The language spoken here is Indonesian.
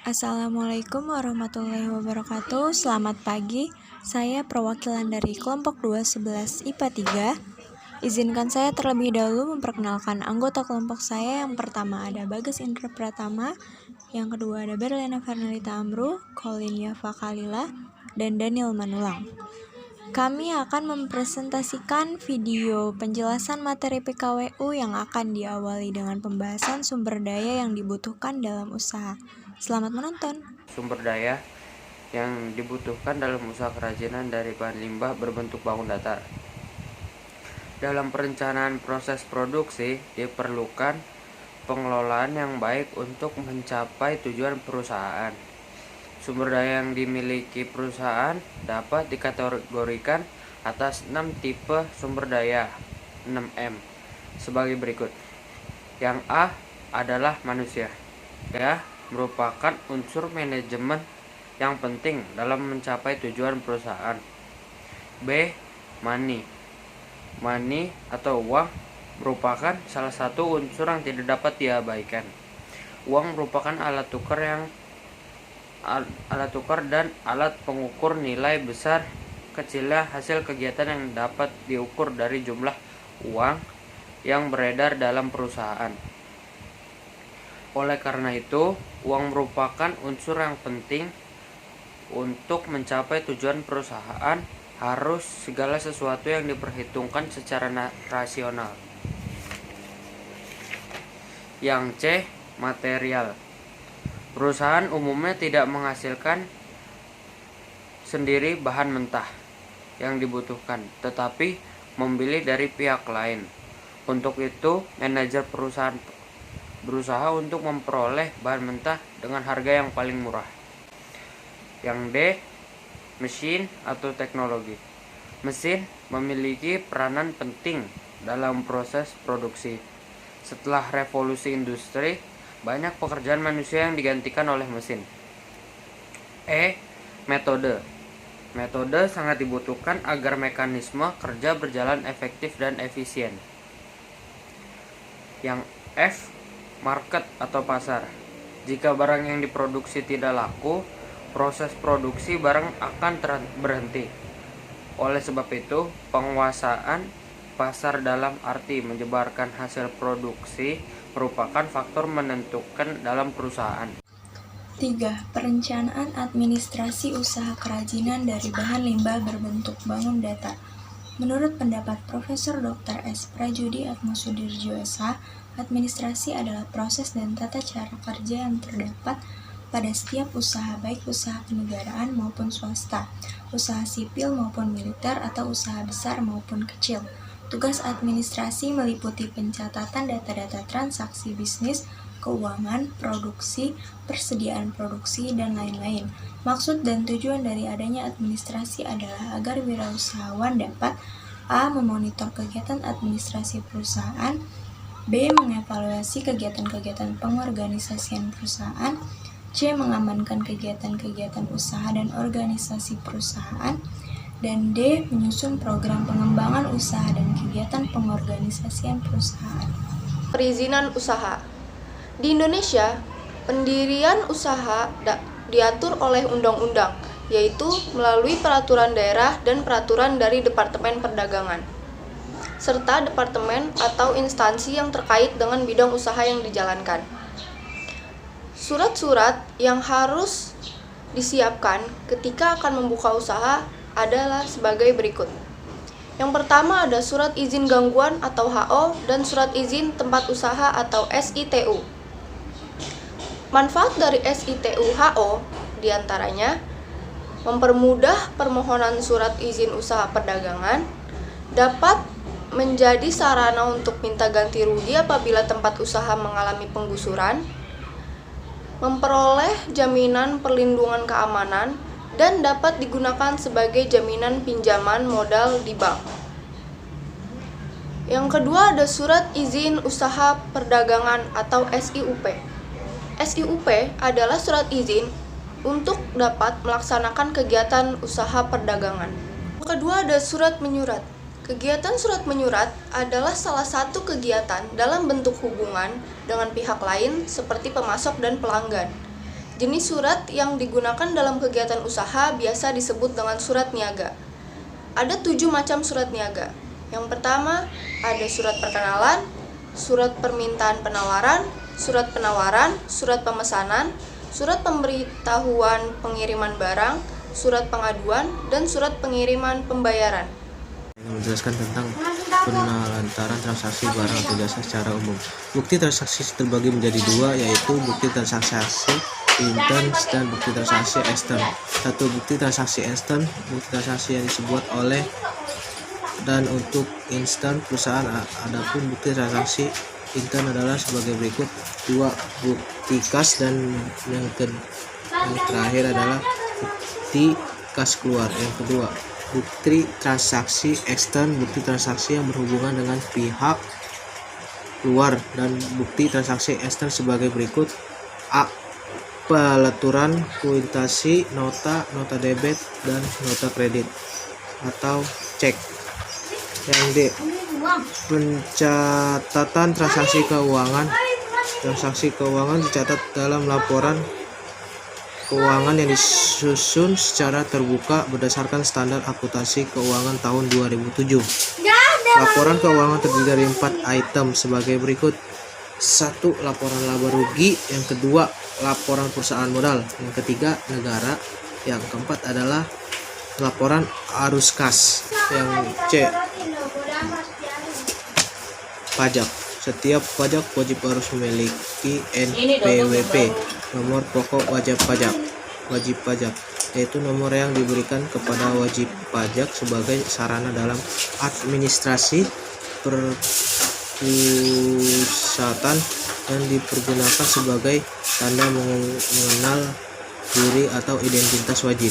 Assalamualaikum warahmatullahi wabarakatuh. Selamat pagi. Saya perwakilan dari kelompok 211 IPA 3. Izinkan saya terlebih dahulu memperkenalkan anggota kelompok saya. Yang pertama ada Bagas Indra Pratama, yang kedua ada Berliana Fernalita Amru, Colin Yafa Kalila, dan Daniel Manulang. Kami akan mempresentasikan video penjelasan materi PKWU yang akan diawali dengan pembahasan sumber daya yang dibutuhkan dalam usaha. Selamat menonton. Sumber daya yang dibutuhkan dalam usaha kerajinan dari bahan limbah berbentuk bangun datar. Dalam perencanaan proses produksi diperlukan pengelolaan yang baik untuk mencapai tujuan perusahaan. Sumber daya yang dimiliki perusahaan dapat dikategorikan atas 6 tipe sumber daya 6M sebagai berikut. Yang A adalah manusia. Ya, merupakan unsur manajemen yang penting dalam mencapai tujuan perusahaan. B. Money. Money atau uang merupakan salah satu unsur yang tidak dapat diabaikan. Uang merupakan alat tukar dan alat pengukur nilai besar kecilnya hasil kegiatan yang dapat diukur dari jumlah uang yang beredar dalam perusahaan. Oleh karena itu, uang merupakan unsur yang penting untuk mencapai tujuan perusahaan. Harus segala sesuatu yang diperhitungkan secara rasional. Yang C. Material. Perusahaan umumnya tidak menghasilkan sendiri bahan mentah yang dibutuhkan, tetapi membeli dari pihak lain. Untuk itu, manajer perusahaan berusaha untuk memperoleh bahan mentah dengan harga yang paling murah. Yang D. Mesin atau teknologi. Mesin memiliki peranan penting dalam proses produksi. Setelah revolusi industri, banyak pekerjaan manusia yang digantikan oleh mesin. E. Metode. Metode sangat dibutuhkan agar mekanisme kerja berjalan efektif dan efisien. Yang F. Market atau pasar. Jika barang yang diproduksi tidak laku, proses produksi barang akan berhenti. Oleh sebab itu, penguasaan pasar dalam arti menyebarkan hasil produksi merupakan faktor menentukan dalam perusahaan. 3. Perencanaan administrasi usaha kerajinan dari bahan limbah berbentuk bangun datar. Menurut pendapat Profesor Dr. S. Prajudi Atmosudirjo SH, administrasi adalah proses dan tata cara kerja yang terdapat pada setiap usaha, baik usaha kenegaraan maupun swasta, usaha sipil maupun militer, atau usaha besar maupun kecil. Tugas administrasi meliputi pencatatan data-data transaksi bisnis, keuangan, produksi, persediaan produksi, dan lain-lain. Maksud dan tujuan dari adanya administrasi adalah agar wirausahawan dapat A. Memonitor kegiatan administrasi perusahaan, B. Mengevaluasi kegiatan-kegiatan pengorganisasian perusahaan, C. Mengamankan kegiatan-kegiatan usaha dan organisasi perusahaan, dan D. Menyusun program pengembangan usaha dan kegiatan pengorganisasian perusahaan. Perizinan usaha. Di Indonesia, pendirian usaha diatur oleh undang-undang, yaitu melalui peraturan daerah dan peraturan dari Departemen Perdagangan, serta departemen atau instansi yang terkait dengan bidang usaha yang dijalankan. Surat-surat yang harus disiapkan ketika akan membuka usaha adalah sebagai berikut. Yang pertama ada surat izin gangguan atau HO dan surat izin tempat usaha atau SITU. Manfaat dari SITU HO diantaranya mempermudah permohonan surat izin usaha perdagangan, dapat menjadi sarana untuk minta ganti rugi apabila tempat usaha mengalami penggusuran, memperoleh jaminan perlindungan keamanan, dan dapat digunakan sebagai jaminan pinjaman modal di bank. Yang kedua ada surat izin usaha perdagangan atau SIUP. SIUP adalah surat izin untuk dapat melaksanakan kegiatan usaha perdagangan. Yang kedua ada surat menyurat. Kegiatan surat menyurat adalah salah satu kegiatan dalam bentuk hubungan dengan pihak lain seperti pemasok dan pelanggan. Jenis surat yang digunakan dalam kegiatan usaha biasa disebut dengan surat niaga. Ada 7 macam surat niaga. Yang pertama, ada surat perkenalan, surat permintaan penawaran, surat penawaran, surat pemesanan, surat pemberitahuan pengiriman barang, surat pengaduan, dan surat pengiriman pembayaran. Menjelaskan tentang penelantaran transaksi barang atau jasa secara umum. Bukti transaksi terbagi menjadi dua, yaitu bukti transaksi intern dan bukti transaksi ekstern. Satu, bukti transaksi ekstern, bukti transaksi yang dibuat oleh dan untuk instan perusahaan. Adapun bukti transaksi intern adalah sebagai berikut. Dua, bukti kas, dan yang terakhir adalah bukti kas keluar. Yang kedua, bukti transaksi ekstern, bukti transaksi yang berhubungan dengan pihak luar, dan bukti transaksi ekstern sebagai berikut. A. Peleturan, kuitasi, nota debit, dan nota kredit atau cek. Yang D. Pencatatan transaksi keuangan. Transaksi keuangan dicatat dalam laporan keuangan yang disusun secara terbuka berdasarkan standar akuntansi keuangan tahun 2007. Laporan keuangan terdiri dari 4 item sebagai berikut. 1. Laporan laba rugi. Yang kedua, laporan perusahaan modal. Yang ketiga, negara. Yang keempat adalah laporan arus kas. Yang C, pajak. Setiap pajak wajib harus memiliki NPWP, nomor pokok wajib pajak, yaitu nomor yang diberikan kepada wajib pajak sebagai sarana dalam administrasi perpusatan dan dipergunakan sebagai tanda mengenal diri atau identitas wajib.